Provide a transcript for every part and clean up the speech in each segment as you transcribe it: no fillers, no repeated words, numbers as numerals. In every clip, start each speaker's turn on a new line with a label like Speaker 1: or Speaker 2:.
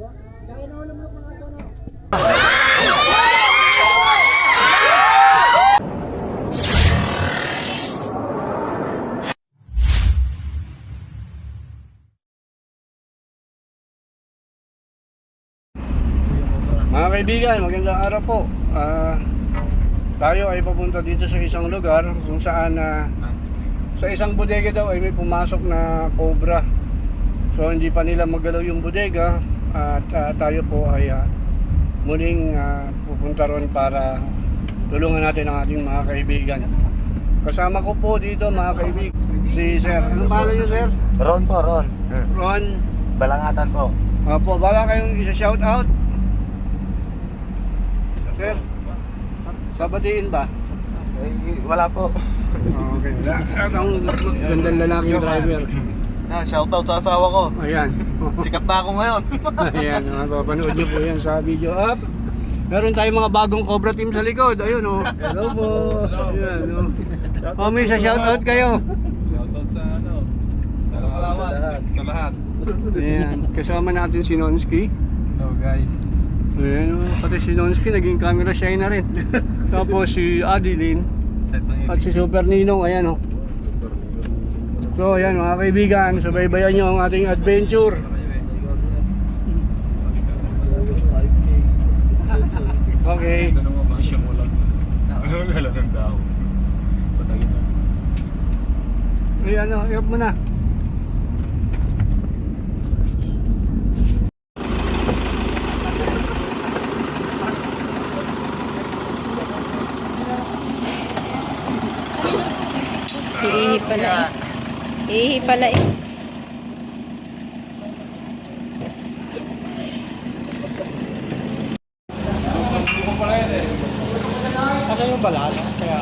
Speaker 1: Mga kaibigan, magandang araw po. Tayo ay papunta dito sa isang lugar kung saan sa isang bodega daw ay may pumasok na cobra. So hindi pa nila magalaw yung bodega at tayo po ay muling pupunta ron para tulungan natin ang ating mga kaibigan. Kasama ko po dito mga kaibigan si Sir. Anong pangalan niyo, Sir?
Speaker 2: Ron po, Ron.
Speaker 1: Ron.
Speaker 2: Balangatan po.
Speaker 1: Opo, bala kayong isa-shout out. Sir, sabatiin ba?
Speaker 2: Wala po.
Speaker 1: Okay. Ang gandang lalaking driver.
Speaker 2: Shoutout sa asawa ko.
Speaker 1: Ayan.
Speaker 2: Sikat na ako ngayon.
Speaker 1: Ayan, mapapanood niyo po yan sa video up. Meron tayong mga bagong Cobra team sa likod. Ayun oh. Hello po. Ayan oh. May sa shoutout kayo.
Speaker 2: Shoutout sa sa lahat.
Speaker 1: Ayan, kasama natin si Nonski.
Speaker 2: Hello guys.
Speaker 1: Ayan oh, pati si Nonski naging camera shy na rin. Tapos si Adeline at si Super Ninong, ayan oh. So ayan mga kaibigan, subaybayan nyo ang ating adventure. Okay. Ayan oh, i-up mo na.
Speaker 3: Iihi pala eh. Iihi pala eh.
Speaker 1: Ano yung balat? Kaya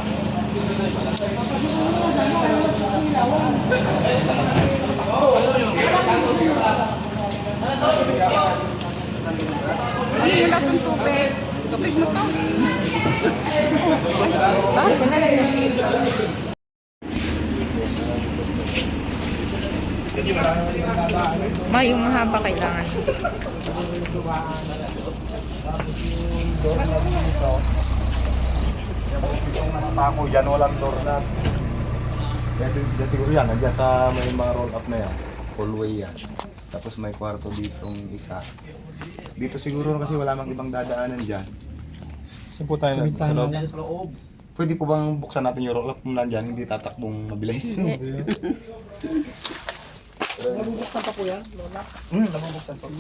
Speaker 3: Wala kang tubig. Tubig mo to. Bakit ka na lang yun? Yung mahaba kailangan.
Speaker 2: Yung mga pako dyan, walang doorknob. Kaya siguro yan, nandiyan sa may mga roll up na yan. Hallway yan. Tapos may kwarto ditong isa. Dito siguro kasi wala mang ibang dadaanan dyan. Saan po tayo sa loob? Pwede po bang buksan natin yung roll up kung nandyan, hindi tatakbong mabilis?
Speaker 1: nabubuksan pa po yan, Lola?
Speaker 2: Nabubuksan po.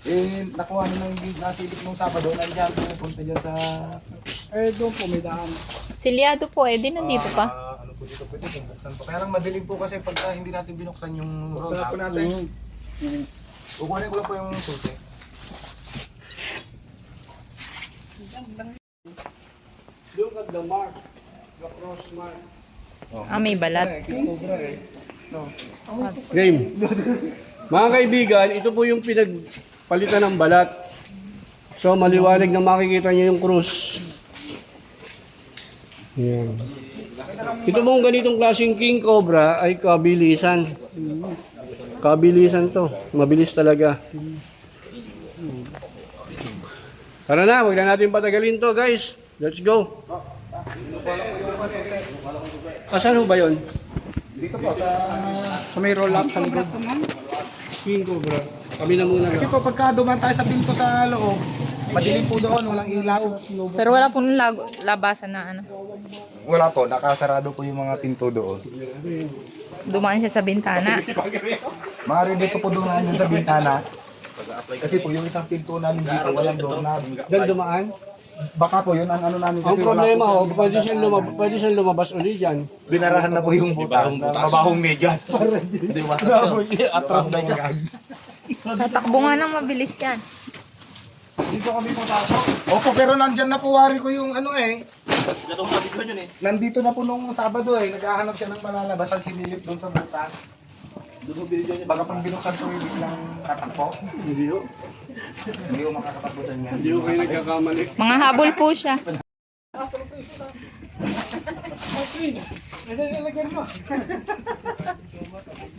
Speaker 2: Eh, nakuha na ng nasilip nung Sabado, nandiyan pupunta dyan sa...
Speaker 1: Doon po may daan.
Speaker 3: Si Liado po eh, di nandito pa.
Speaker 2: Ano po dito, pwede kung buksan po. Kaya lang madilim po kasi pagka hindi natin binuksan yung roll
Speaker 1: Buksan
Speaker 2: up.
Speaker 1: po natin.
Speaker 2: Kukuhanin ko lang po yung susi.
Speaker 1: Look at the mark. The cross mark.
Speaker 3: May balat.
Speaker 1: Game. Mga kaibigan, ito po yung pinagpalitan ng balat. So maliwanag na makikita nyo yung krus. Yan. Ito pong ganitong klaseng king cobra ay kabilisan. Kabilisan to. Mabilis talaga. Tara na, huwag na natin patagalin to guys. Let's go. Asan ho ba yun?
Speaker 2: Dito po,
Speaker 1: Sa may roll up sa likod. King cobra. Kami na muna.
Speaker 2: kasi po pagka dumaan tayo sa pinto sa loob, madilim po doon, walang ilaw.
Speaker 3: Pero wala pong labasan na ano.
Speaker 2: Wala po, nakasarado po yung mga pinto doon.
Speaker 3: Dumaan siya sa bintana.
Speaker 2: Maaari dito po dumaan yung sa bintana. Kasi po yung isang pinto namin dito, walang doorknob.
Speaker 1: Diyan dumaan.
Speaker 2: Baka po yun ang ano namin
Speaker 1: Ang
Speaker 2: kasi
Speaker 1: problema
Speaker 2: wala
Speaker 1: ho, pwede siyang lumabas uli dyan.
Speaker 2: binarahan na po yung butas. Mabahong medyas. Di ba? Atras na yung gag.
Speaker 3: Tatakbo nga nang mabilis yan.
Speaker 2: Dito kami papasok. Opo, pero nandyan na po wari ko yung ano eh. Nandito na po nung Sabado eh. Naghahanap siya ng malalabasan, sinilip doon sa butas. Baka pang binuksan ko yung biglang tatakbo.
Speaker 1: Hindi ho.
Speaker 2: Hindi ko makakatapusan yan.
Speaker 1: Hindi ho kayo nagkakamali.
Speaker 3: Mga habol po siya.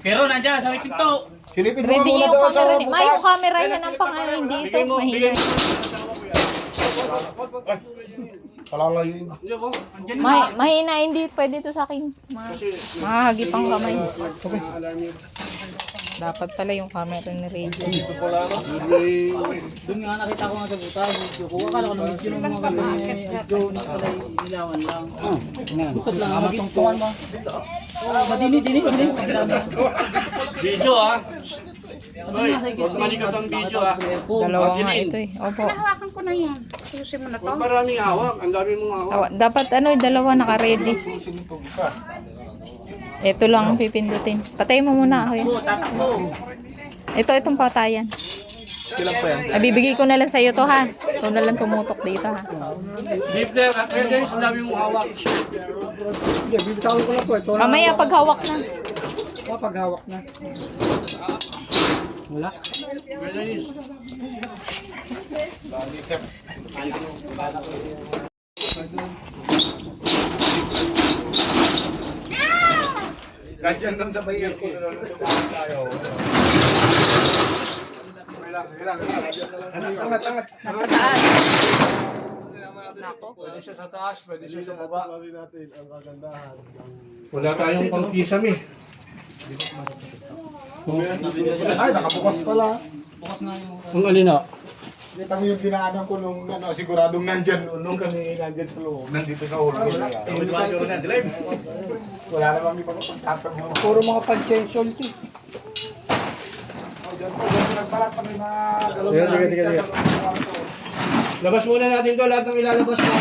Speaker 4: Pero nandiyan sa may pinto.
Speaker 2: Silipin mo
Speaker 3: Ready
Speaker 2: muna
Speaker 3: yung
Speaker 2: doon sa
Speaker 3: camera ni. Ma, yung
Speaker 2: butas.
Speaker 3: camera yan ang pang-ano, hindi ito.
Speaker 1: Bigay mo
Speaker 3: Mahina.
Speaker 1: sa asawa ko yan.
Speaker 2: Palangayin.
Speaker 3: Mahina, hindi pwede ito sa akin. Mahagip ang kamay.
Speaker 1: Alam niyo.
Speaker 3: Dapat pala yung camera ni Radio.
Speaker 4: Doon nga nakita ko nga sa buta, video ko. Akala ko ng video ng mga kami, drone, pala ilawan lang. Bukod lang ang matungtungan mo. Madini.
Speaker 1: Video ah. Hoy, mas malikat ang video ah.
Speaker 3: Dalawa nga ito eh. Opo.
Speaker 5: Hawakan ko na yan. Susi mo na to.
Speaker 1: Maraming hawak. Ang dami mong hawak.
Speaker 3: Dapat dalawa naka-ready. Ito lang ang pipindutin. Patayin mo muna ako yun. Itong patayan.
Speaker 2: Kailan pa yan?
Speaker 3: Bibigay ko na lang sa iyo to ha. Ikaw na lang tumutok dito ha.
Speaker 1: Deep there at ready. Ang dami mong hawak.
Speaker 2: Bibitawan ko lang po. Ito
Speaker 3: Mamaya pag hawak na.
Speaker 2: paghawak na. Wala?
Speaker 1: Ready.
Speaker 2: Ganyan doon sa bayan ko. Angat.
Speaker 3: Nasa taas.
Speaker 1: Pwede siya sa taas, pwede siya sa baba. Wala tayong pang-kisame.
Speaker 2: Ay, nakabukas pala.
Speaker 1: Ang alina?
Speaker 2: Kita mo yung dinaanan ko nung siguradong nandyan nung kami nandyan sa loob. Nandito sa ulo. Wala namang may pagkakatabi mo.
Speaker 1: Puro mga pag-tension ito.
Speaker 2: Diyan po, nagbalat kami na galong
Speaker 1: Sige. Labas muna natin to, lahat ng ilalabas mo.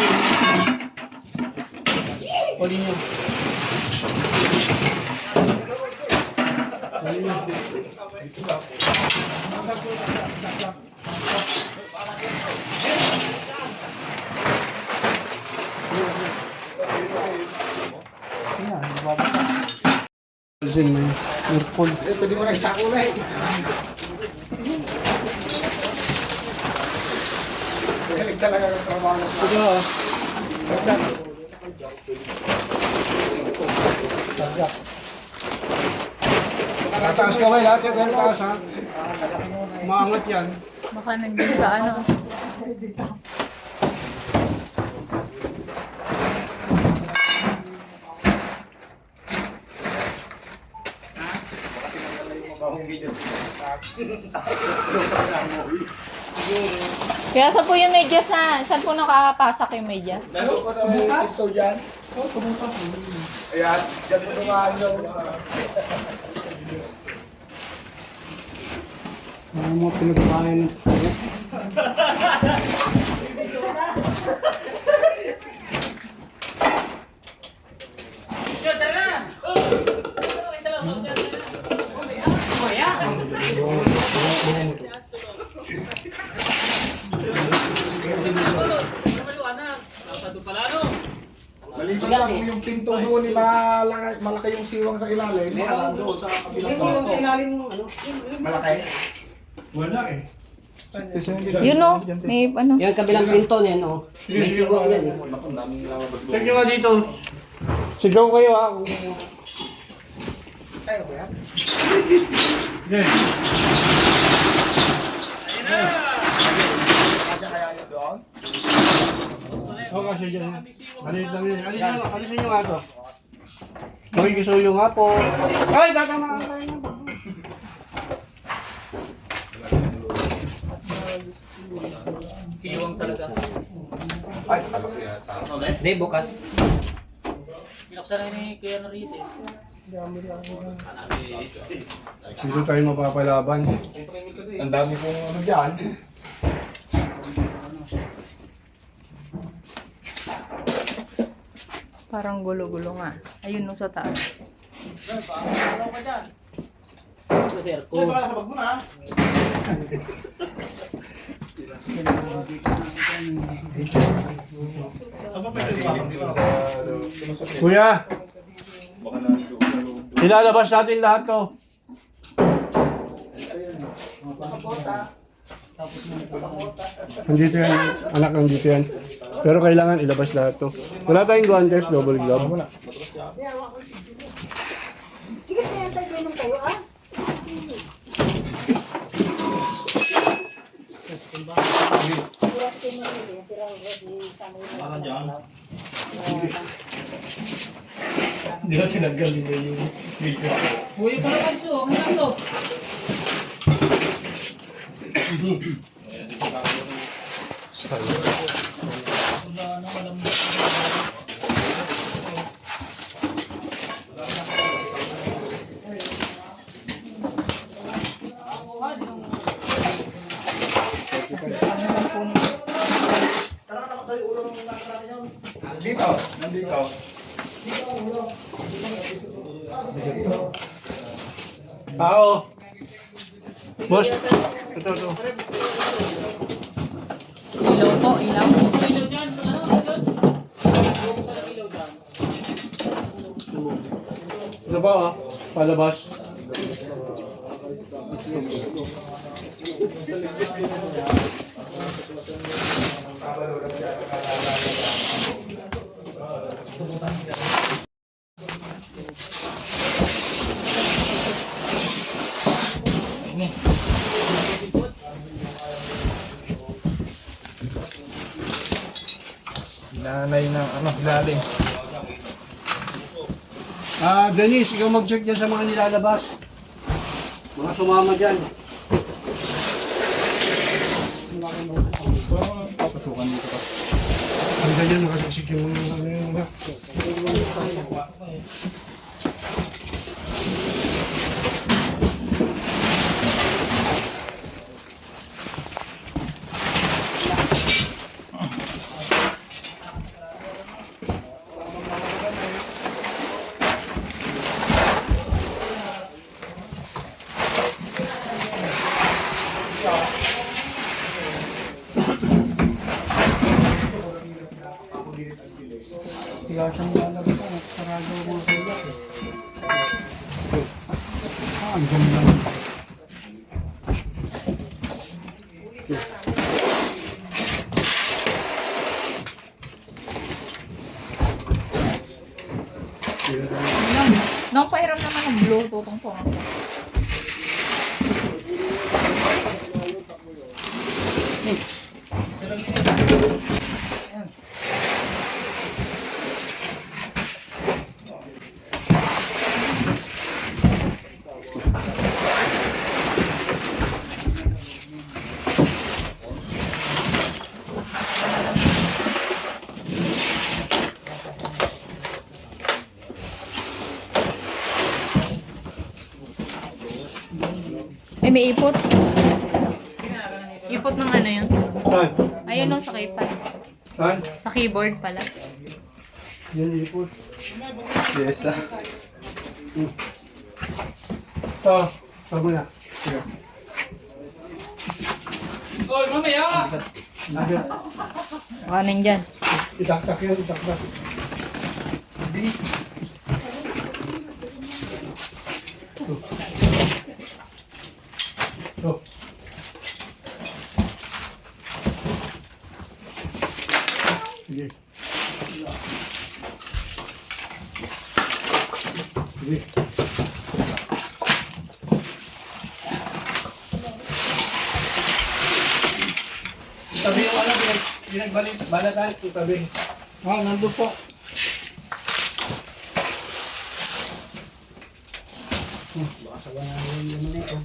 Speaker 1: Uli nyo. Alisin mo yun. Aircon.
Speaker 2: Pwede mo na isako na eh. Galing talaga ang trabaho.
Speaker 1: Ito ah. Tataas ka kayo lahat yung taas ha. Umaangat yan.
Speaker 3: Baka nandun sa ano. Kaya saan po yung medyas na? Saan po nakakapasak yung medyas?
Speaker 2: Meron po tayo ito dyan. Ayan, dyan po dumaan yung
Speaker 1: Ano mo pinagpahin?
Speaker 2: maliban lang kung yung pinto doon ni malaki yung siwang sa ilalim. Meron doon sa kabilang siwang sa ilalim ano? Malaki?
Speaker 1: Wala eh.
Speaker 3: Yun o. May ano.
Speaker 4: Yan kabilang pinto niya, no? May siwang yan.
Speaker 1: Check nyo nga dito. Sigaw kayo ha. Yes.
Speaker 2: Kasi kaya yun doon?
Speaker 1: Oo kasi dyan. Alisin lang yun. Alisin nyo nga to. Makikisuyo nga po. Ay! Tatama ka tayo nga.
Speaker 4: Siwang talaga.
Speaker 2: Ay,
Speaker 4: Hindi, bukas. Binuksan na ni Kuya Narito eh.
Speaker 1: Dito tayo mapapalaban.
Speaker 2: ang dami pong ano dyan.
Speaker 3: Parang gulo-gulo nga. Ayun no sa taas.
Speaker 4: Ito, sir. Kung
Speaker 1: Kuya! Ilalabas natin lahat to. Nandito yan, anak, nandito yan. Pero kailangan ilabas lahat to. Wala tayong guantes, double glove.
Speaker 5: Sige, tayo ng kayo, ah.
Speaker 2: Hindi na tinanggal nila yung video.
Speaker 4: Uy, para kayo, hanggang to.
Speaker 2: Dito, nandito.
Speaker 1: Tao. Boss. Ito.
Speaker 3: Ilaw po, ilaw.
Speaker 4: Ilaw dyan, ano, dyan? Sa ilaw dyan.
Speaker 1: Ito ba palabas.
Speaker 2: Nanay na ano, ilalim.
Speaker 1: Denise, ikaw mag-check dyan sa mga nilalabas. Mga sumama dyan.
Speaker 2: Papasukan dito pa.
Speaker 1: Ang ganyan, nakasasik yung mga ano yun. Wala siyang lalabas na sarado ang mga sulat. Ang ganda.
Speaker 3: Nang pahiram naman ng Bluetooth ang phone. Ay, may ipot. Ipot ng ano yun?
Speaker 1: Saan?
Speaker 3: Ayun o, sa keypad.
Speaker 1: Saan?
Speaker 3: Sa keyboard pala.
Speaker 1: Yan ipot.
Speaker 2: Yes,
Speaker 1: Ito, saan mo na? Sige.
Speaker 4: Oy, mamaya!
Speaker 1: Sige.
Speaker 3: Kanin dyan.
Speaker 1: Itaktak yan, itaktak. Ito. Sige. Sige. Itabi yung ano, balatan, itabi. Nandun po. Baka sabahan yung naman ito.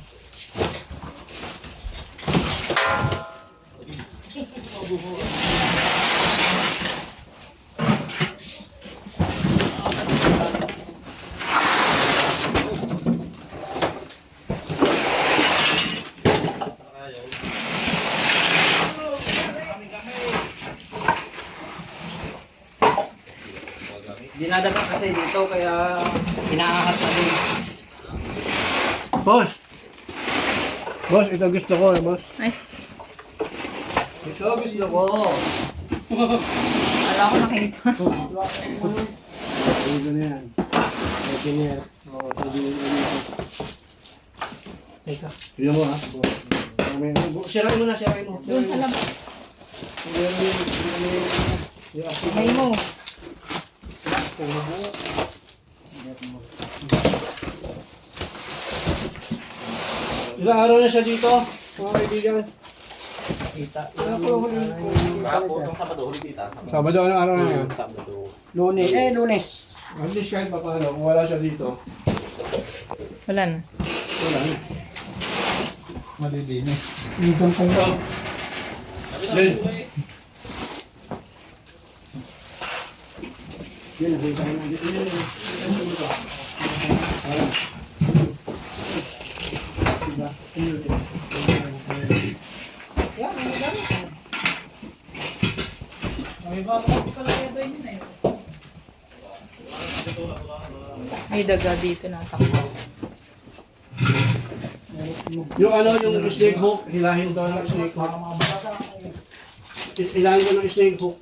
Speaker 4: Dinadaga kasi dito kaya inaahas na din.
Speaker 1: Boss! Boss, ito gusto ko boss.
Speaker 3: Ay,
Speaker 1: Ito gusto ko.
Speaker 3: wala ko nakita.
Speaker 1: Ito na yan. Ito na yan. Oo, sabi mo ito. Teka. Tignan mo ha. Sirain mo na, sirain mo.
Speaker 3: Doon sa labas.
Speaker 1: Yung
Speaker 3: May mo.
Speaker 1: ilang araw na siya dito, mga kaibigan. Sabado, anong araw na yun?
Speaker 4: Lunes. Lunes.
Speaker 1: At least kahit pa paano, kung wala siya dito,
Speaker 3: Wala na.
Speaker 1: wala na.
Speaker 4: Malilinis. Hanggang kung
Speaker 1: Then,
Speaker 3: May daga dito na takbo.
Speaker 1: yung ano, yung snake hook, hilahin daw ng snake hook. Hilahin ko ng snake hook.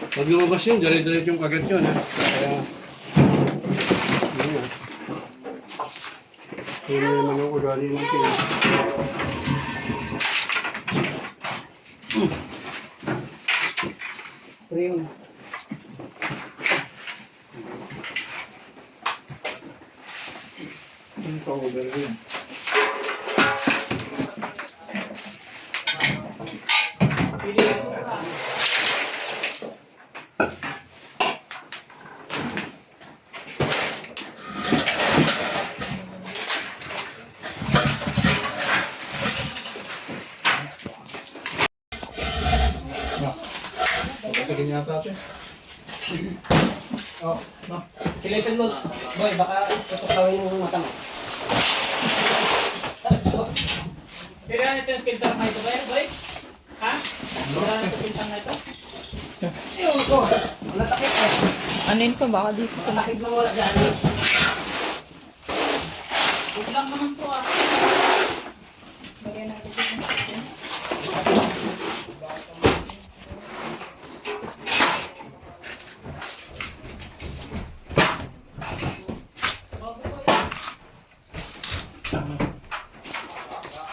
Speaker 1: Pag lumabas yun, dire-diretso yung kagat yun. Ha? Kaya, yun. Yun naman yung ugali natin.
Speaker 4: Priyon.
Speaker 1: Yung pa-over yun. Sige niya ate.
Speaker 4: Silipan mo. Boy, baka tutawin mo yung mata mo.
Speaker 6: Sira na ito yung filter na ito, boy? Ha? Sira na ito yung filter na ito?
Speaker 4: Ayun ko. Natakip eh.
Speaker 3: Anuin ko baka dito.
Speaker 4: Natakip mo wala dyan.
Speaker 6: Huwag lang naman po ah.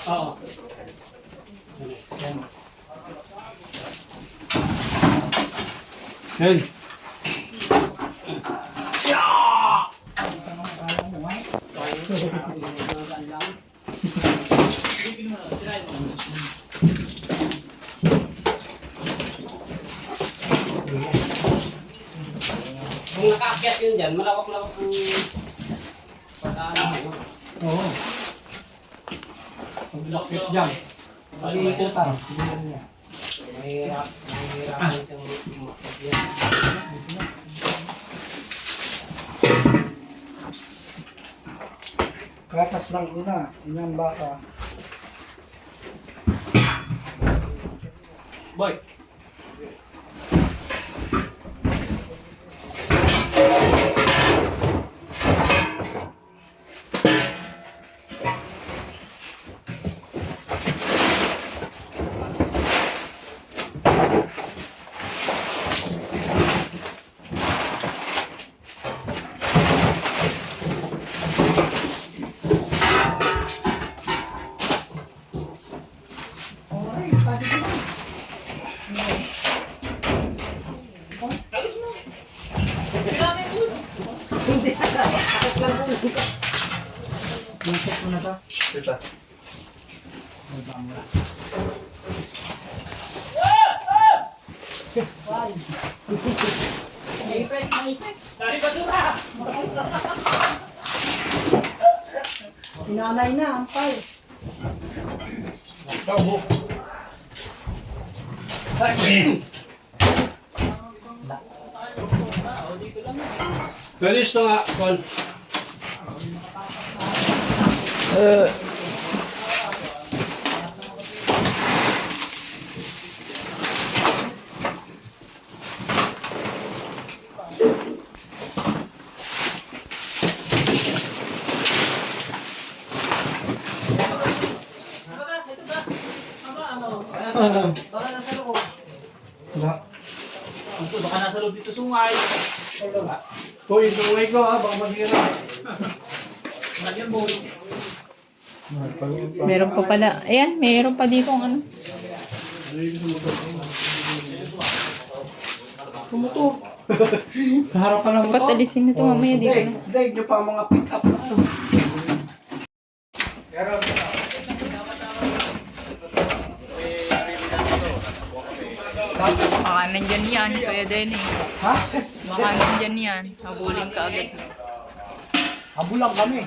Speaker 4: Oo.
Speaker 1: Hey!
Speaker 4: Kung nakaakyat yun dyan, malawak-lawak ang pag-aanap mo.
Speaker 1: Oo.
Speaker 4: Pag-lakit dyan. Pag-iikutan. Mahirap. Mahirap siyang umakit yan.
Speaker 7: Katas lang una, inyang baka.
Speaker 4: Boy.
Speaker 6: Alis mo. Kailangan yung ulo.
Speaker 4: Nasip ko na ba?
Speaker 2: Tita.
Speaker 6: Dari basura.
Speaker 4: Sinanay na ang files.
Speaker 1: Galis to nga, Col.
Speaker 6: Baka nasa loob dito sungay.
Speaker 1: Kuy, sungay ko ha, baka magira.
Speaker 6: Lagyan boy.
Speaker 3: Meron pa pala. Ayan, meron pa dito ang ano.
Speaker 7: Sa harapan ng
Speaker 3: Dapat alisin nito mamaya dito. No?
Speaker 7: Dave nyo pa ang mga pick up.
Speaker 3: Baka nandyan yan, Kuya Denny.
Speaker 7: Ha?
Speaker 3: Baka nandyan yan. Habulin ka agad.
Speaker 7: Habulang kami.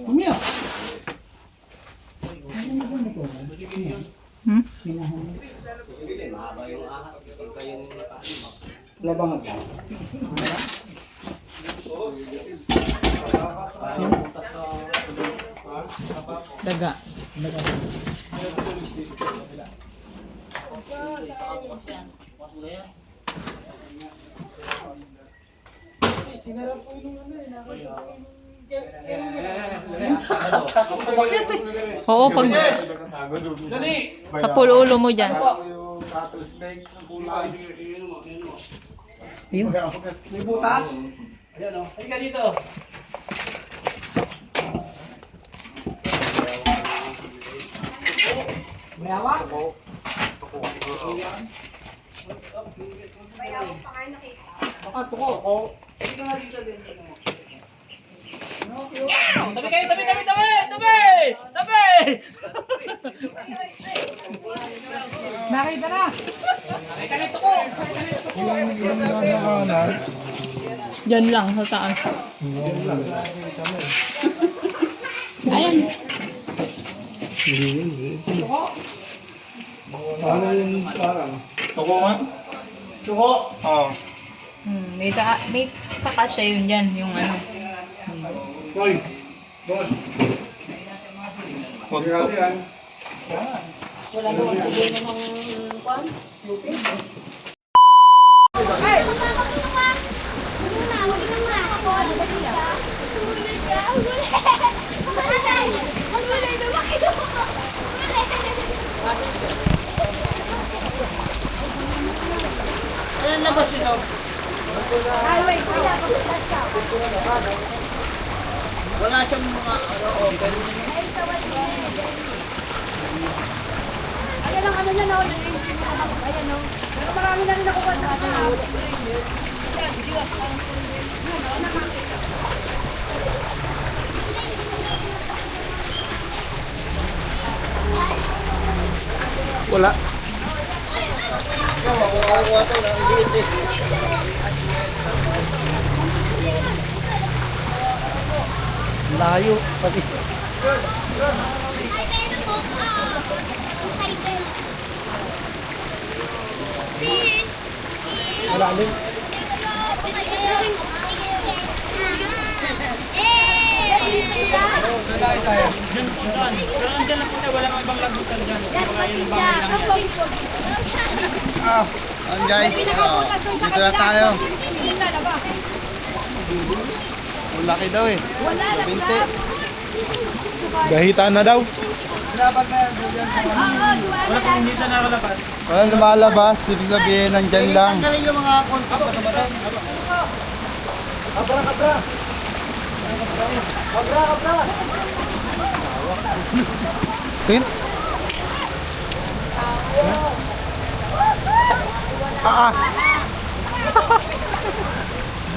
Speaker 7: Umiyak.
Speaker 3: Hmm?
Speaker 7: Labangan ka.
Speaker 3: Daga. Oo, pag sa pulo-ulo mo dyan.
Speaker 7: May butas.
Speaker 6: Ayan o. Halika dito.
Speaker 7: May hawak. Baka tuko.
Speaker 6: Tabi kayo, tabi, tabi, tabi! Tabi! Tabi!
Speaker 7: Nakita na.
Speaker 3: Dyan lang, sa taas. Ayan.
Speaker 1: Parang.
Speaker 2: Tuko nga?
Speaker 6: Suko!
Speaker 2: Oo.
Speaker 3: May kakasya yun dyan, yung ano.
Speaker 1: Kuy, boss.
Speaker 2: Huwag
Speaker 1: Grabe yan.
Speaker 7: Wala siyang mga open.
Speaker 5: Ayan ang ano niya, no? Yung English na ako. Ayan, no? Pero marami na rin nakuha sa atin.
Speaker 2: Wala.
Speaker 7: Layo. Pati. Wala din.
Speaker 6: Nandiyan lang po siya, wala mang ibang lagutan dyan. Baka yun ang bahay lang yan.
Speaker 2: Guys, dito na tayo. Laki daw eh. Binti. Gahitaan na daw.
Speaker 6: Wala pong hindi siya nakalabas.
Speaker 2: Wala lumalabas, ibig sabihin nandyan lang.
Speaker 7: Galing yung mga contact na naman.
Speaker 2: Tin?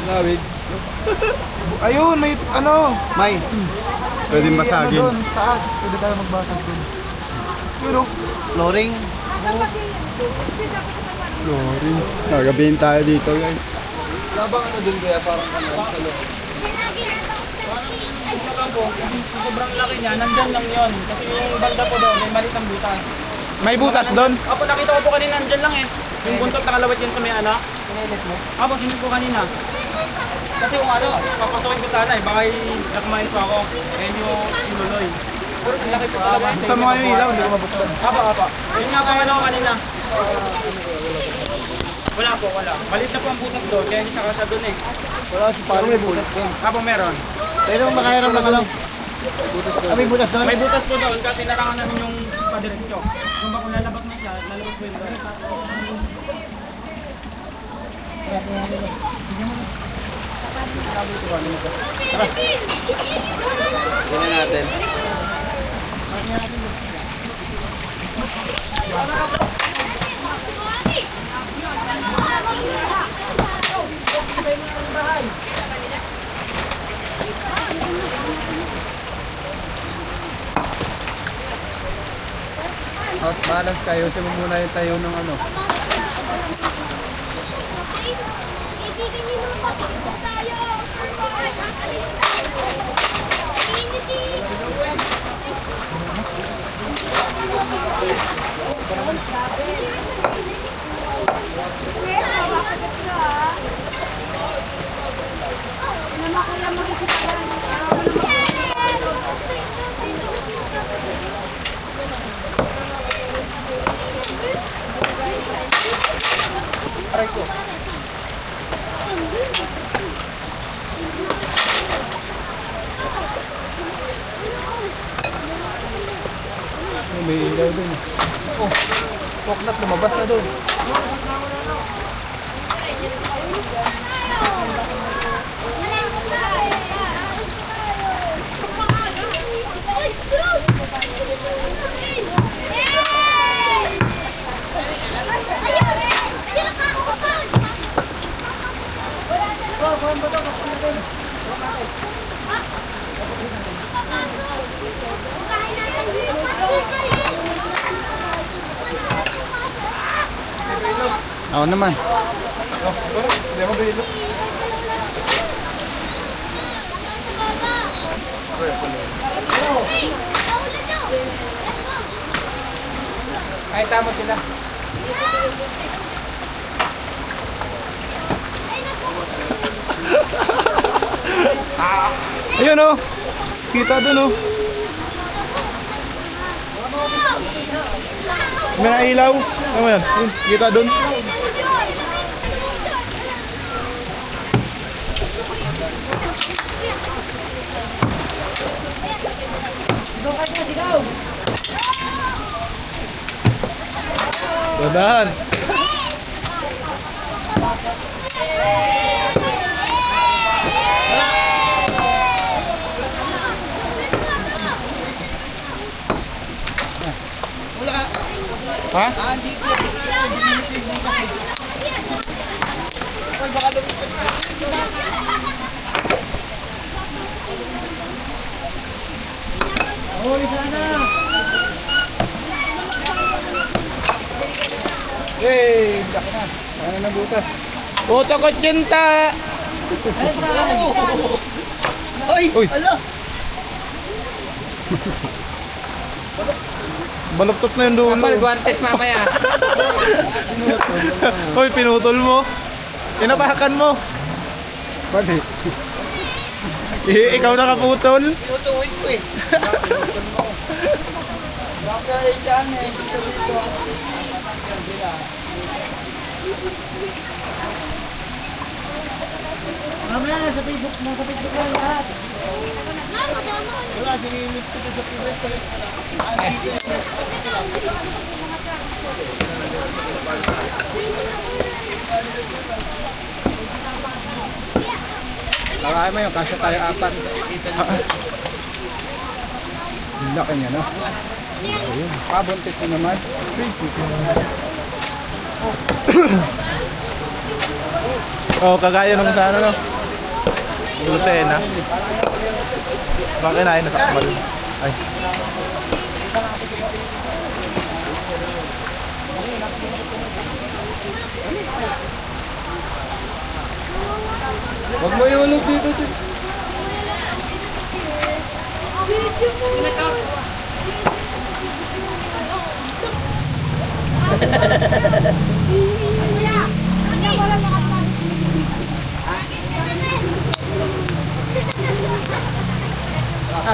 Speaker 2: Lawid. Ayun, may ano? May. Pwede masagin.
Speaker 7: Taas, pwede tayo magbasag dun. Pero, flooring.
Speaker 2: Flooring. Nagabihin tayo dito guys.
Speaker 7: Labang ano dun kaya parang ano sa loob.
Speaker 6: Kasi sa sobrang laki niya, nandyan lang yun. Kasi yung banda po doon, may maliit ang butas.
Speaker 2: May butas doon?
Speaker 6: Apo, nakita ko po kanina, nandyan lang eh. Yung buntot nakalawat yan sa may anak. Apo, sinip ko kanina. Kasi kung ano, papasokin ko sana eh, baka nakumain po ako. Kaya yung sinuloy. Ang laki po talaga.
Speaker 2: Sa mga yung ilaw, hindi ko mabuksan.
Speaker 6: Apo. Yun nga pang ano ko kanina. Wala po, wala. Maliit na po ang butas doon, kaya hindi siya kasya doon eh.
Speaker 7: Wala si parang may butas doon.
Speaker 6: Apo, meron.
Speaker 7: Pero makahiram ng ano. May butas doon.
Speaker 6: May butas po doon kasi narangan namin yung padiretso. Kung ba kung lalabas na siya, lalabas po yun doon.
Speaker 2: Out balance kayo. Kasi muna yung tayo ng ano. May ilaw dun. Oh, poknat lumabas na dun. Ako naman.
Speaker 7: Hindi ako bilo.
Speaker 6: Ay, tama sila.
Speaker 2: Ayun oh. Kita dun oh. May nailaw. Ano mo yan? Yun, kita dun. Dahan. Ha? Hey, laki na. Ano na butas? Puto ko tsinta.
Speaker 7: Ay!
Speaker 2: Uy.
Speaker 7: Ala!
Speaker 2: Baluktot na yung dulo.
Speaker 6: Kapal, guantes mamaya.
Speaker 2: Hoy, pinutol mo. Inapakan mo. Bakit? Ikaw nakaputol.
Speaker 7: Tutuwid ko eh. Baka dyan eh. Dito dito. Mamaya nasa Facebook lang lahat.
Speaker 1: Nakakaya mo yung kasya tayo apat. Laki niya, no? Ayun. Pabuntis na naman.
Speaker 7: Oh, kagaya nung sa ano, no? Lucena. Bakit na nasa kamal? Ay.
Speaker 1: Huwag mo iulog dito.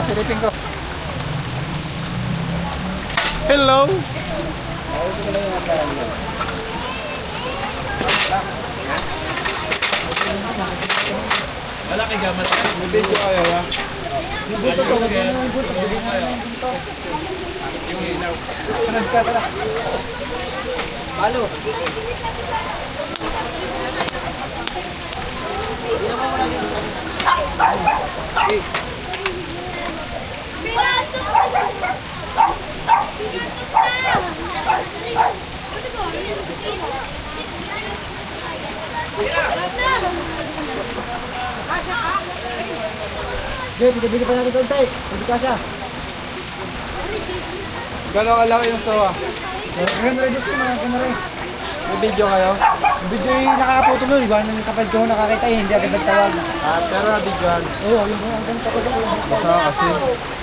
Speaker 1: Silipin ko.
Speaker 7: Hello!
Speaker 6: Malaki gaman.
Speaker 1: Video kayo, ha?
Speaker 4: Bigyan pa natin konti. Hindi ka siya.
Speaker 1: Gano'ng kalaki yung sawa?
Speaker 4: Ngayon na rin gusto mo. Ngayon na rin.
Speaker 1: May video kayo?
Speaker 4: Yung video yung nakakaputo nun. Iba na yung kapag ko nakakita eh. Hindi agad nagtawag.
Speaker 1: Pero nabidyoan.
Speaker 4: Oo, yung ang ganda ko doon.
Speaker 1: Basta kasi.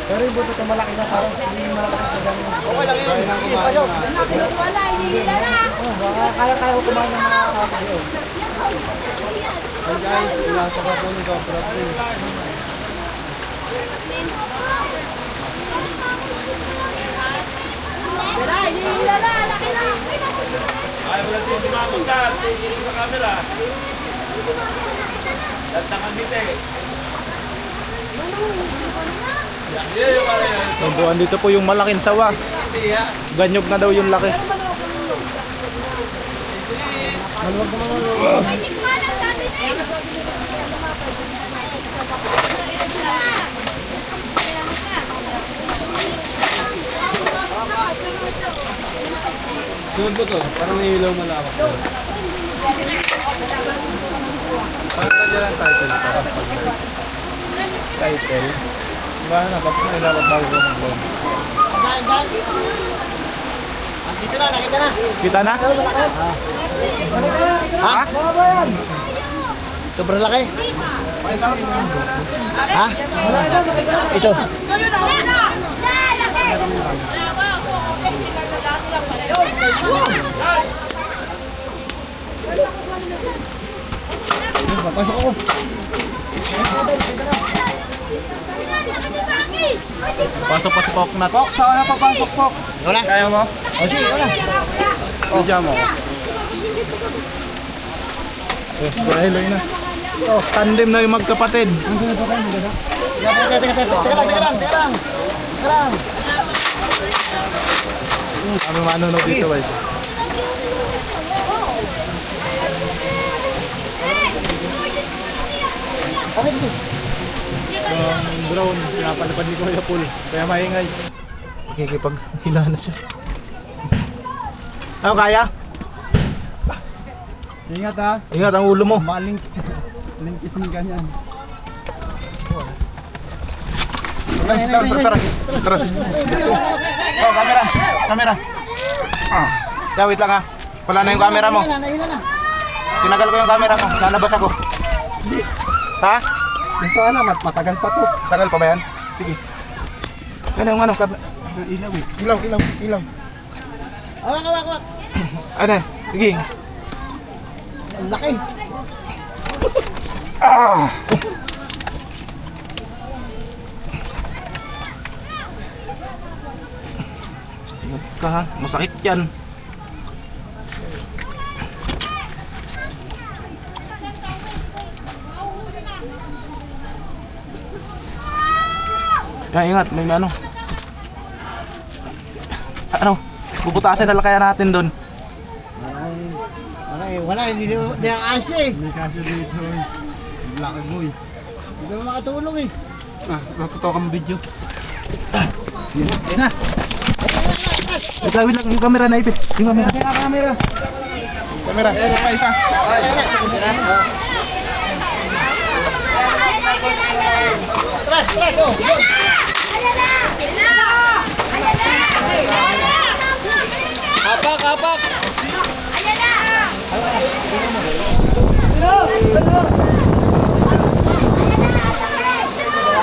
Speaker 4: Pero yung buto ito malaki na parang hindi malaki sa ganyan. Okay lang yun.
Speaker 5: Wala, hindi na.
Speaker 4: Kaya ko kumain ng mga kapatid.
Speaker 1: Hey guys, ilasa ka po ni Kopra po.
Speaker 5: Wala, hindi na. Laki na.
Speaker 6: Ay, wala siya si Mamong Dad. Tingin sa camera. Dad na kami Yeah, pare.
Speaker 7: Nabuhan dito po yung malaking sawa. Ganyog na daw yung laki.
Speaker 1: Sunod mo to, parang may ilaw malawak. Parang nandiyan ang title. Title? Diba na, bakit na dapat bago ko mag-vlog?
Speaker 4: Dito na, nakita na.
Speaker 7: Kita na?
Speaker 4: Ha? Sobrang laki. Ha? Ito. Papasok ako.
Speaker 7: Pasok pa si Poknat.
Speaker 1: Pok, saan na papasok, Pok?
Speaker 4: Wala.
Speaker 1: Kaya mo?
Speaker 4: O sige, wala.
Speaker 1: Oh, dyan mo.
Speaker 7: Dahil na. Tandem na yung magkapatid.
Speaker 4: Teka lang.
Speaker 7: Kami manonood dito guys. Yung drone, pinapalipad ni Kuya Pool. Kaya maingay. Makikipaghila na siya. Ano kaya?
Speaker 1: Ingat ha.
Speaker 7: Ingat ang ulo mo.
Speaker 1: Lingkisin ka niyan.
Speaker 7: Terus. Oh, kamera. Ah. Ya, wait lang ha. Wala na yung camera mo. Tinagal ko yung camera ko. Lalabas ako. Ha?
Speaker 1: Ito matagal pa to.
Speaker 7: Tagal pa ba yan? Sige. Ano yung ano?
Speaker 1: Ilaw eh. Ilaw.
Speaker 4: Awak.
Speaker 7: Ano? Sige.
Speaker 4: Ang laki.
Speaker 7: Ingat ka ha. Masakit yan. Kaya ingat, may ano. Ano? Bubutasin na lang kaya natin doon.
Speaker 4: Wala, hindi na kasi eh. Hindi kasi dito eh. Lakad mo eh. Hindi ka makatulong eh.
Speaker 7: Natuto kang video. Yan na. Isawin lang yung camera na ipit. Yung camera.
Speaker 4: Kamera.
Speaker 7: Camera. Isa.
Speaker 4: Tras, oh.
Speaker 1: Kapak!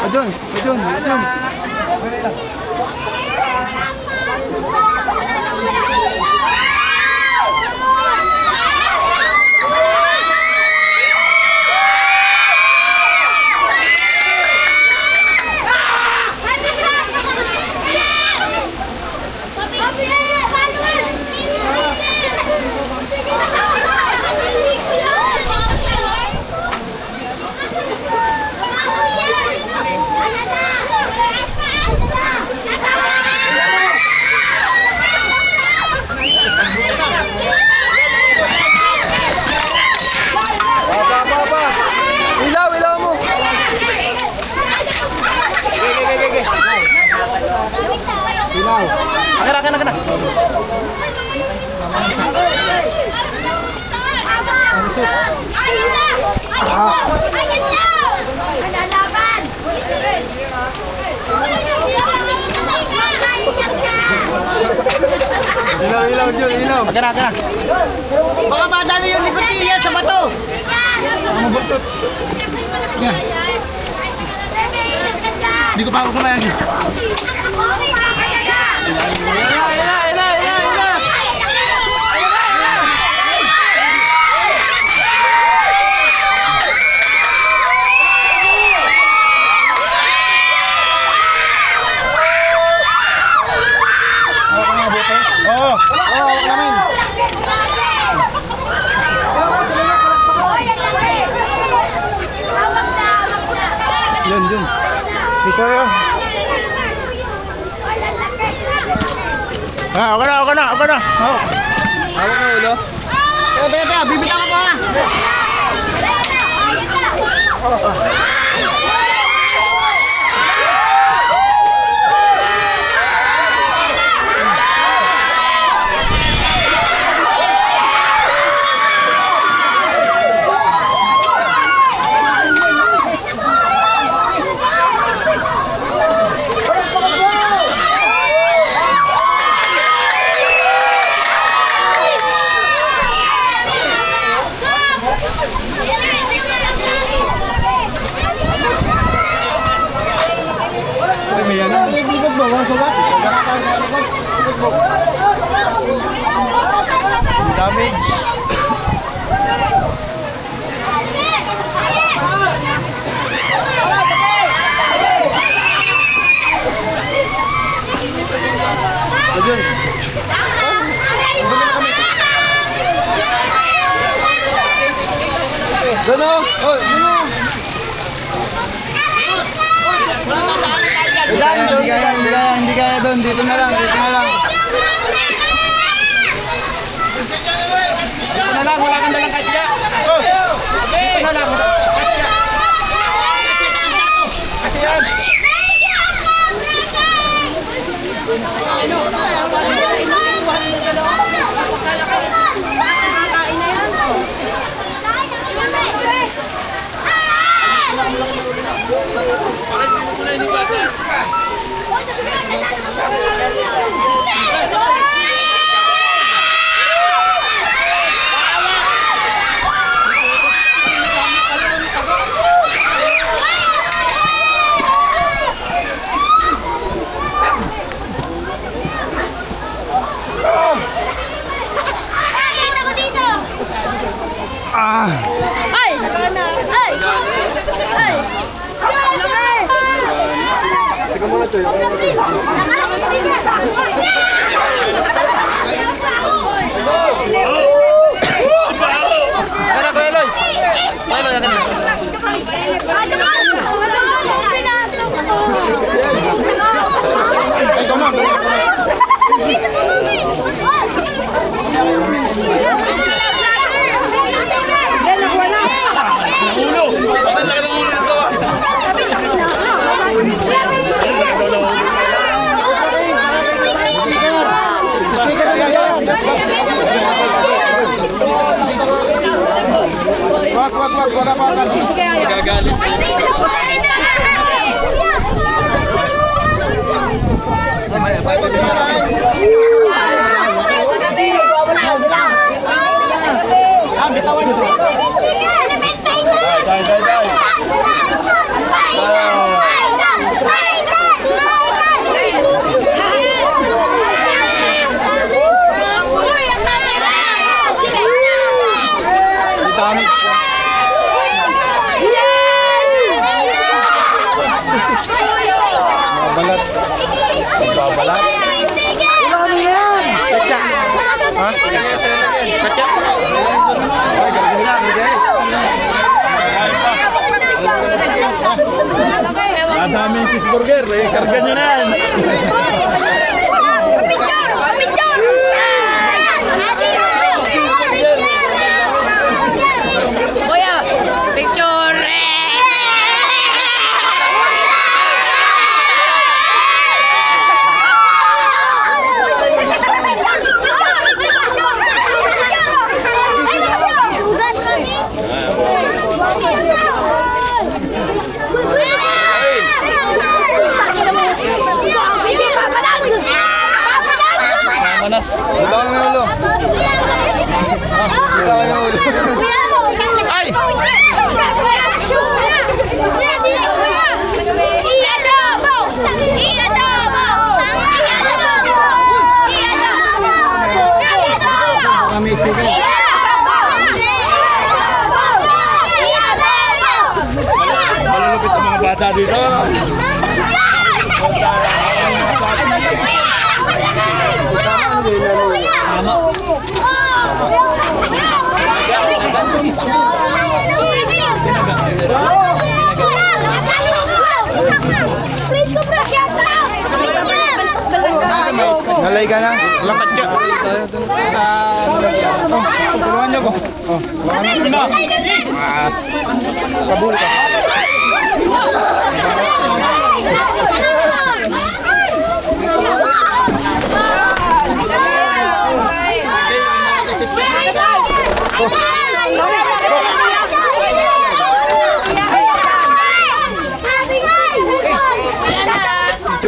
Speaker 1: Adun. Ilaw mo. Ilaw. Akan.
Speaker 2: Ilaw, Jun, ilaw.
Speaker 7: Akan.
Speaker 4: Baka madali yung nikotilya sa bato.
Speaker 7: Hindi ko pa ako kumayan.
Speaker 2: Yun.
Speaker 7: Ito yun. Okay na. Oh.
Speaker 1: Hawak ka ulo.
Speaker 4: Teka, bibitaw ko ha.
Speaker 2: Dami.
Speaker 1: Ganun.
Speaker 2: Hindi kaya doon. Dito na lang.
Speaker 7: Dito na lang, wala kang dalang katya. Dito na lang. Kasi yan.
Speaker 1: Teka muna to.
Speaker 7: Akan ako, Eloy. Eloy, akan.
Speaker 5: Ano ba?
Speaker 7: wag. Wala pa ka.
Speaker 6: Magagalit.
Speaker 7: Balat. Babalat. Kacha. Ha? Kacha. Ay, gagawin na, gagawin. Madami yung cheeseburger, eh. Karga nyo na yan.
Speaker 5: Kuya, picture!
Speaker 6: Manas.
Speaker 7: Bitawan mo yung ulo. Bitawan yung ulo.
Speaker 5: Ay!
Speaker 6: Malulupit ang mga bata dito.
Speaker 7: Nalay ka na. Lakat ka. Tulungan niyo ko. Kabul ka.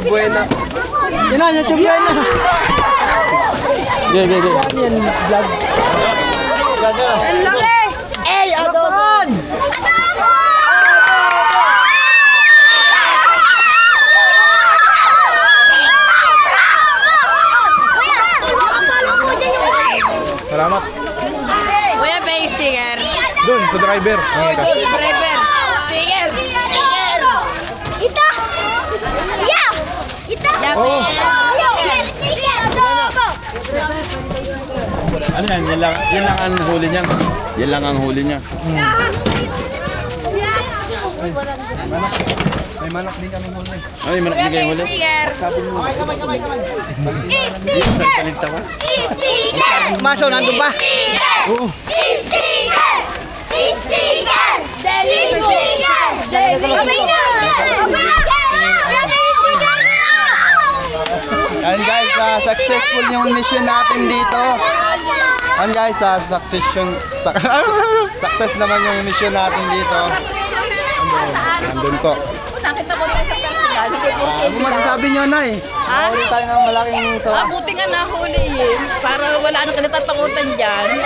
Speaker 7: Buena.
Speaker 4: Yan na, YouTube yan na. Yan vlog.
Speaker 5: Ang laki!
Speaker 4: Ey, adoon!
Speaker 7: Salamat.
Speaker 5: Kuya, pa yung sticker.
Speaker 7: Doon, sa driver.
Speaker 5: Driver. Sticker. Sticker. Ita. Yeah. Ita.
Speaker 7: Oo.
Speaker 5: Sticker. Adobo.
Speaker 6: Ano yan? Yan lang ang huli niya. Yan lang ang huli niya.
Speaker 7: May manok din kami huli.
Speaker 6: Ay, manok din kayo huli.
Speaker 5: Sticker.
Speaker 6: Sabi mo.
Speaker 5: Sticker.
Speaker 6: Saan palinta ka?
Speaker 5: Sticker.
Speaker 4: Maso, nandun ba?
Speaker 6: Oo.
Speaker 5: Sticker. Sticker. Sticker. Kamay na.
Speaker 7: And guys, successful yung mission natin dito. And guys, success naman yung mission natin dito. Nandun po.
Speaker 5: Nakita ko na sa personal.
Speaker 7: Ano masasabi nyo na eh? Nahuli tayo ng malaking sawa.
Speaker 5: Buti nga nahuliin para wala nang kinatatakutan dyan.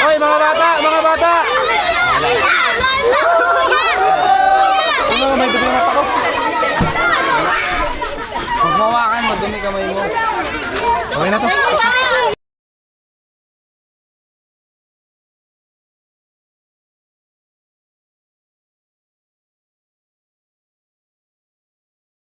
Speaker 7: Hoy, mga bata! Mga bata! Ano, may dumi na mata ko? Huwag mawakan, madumi kamay mo. Okay na to.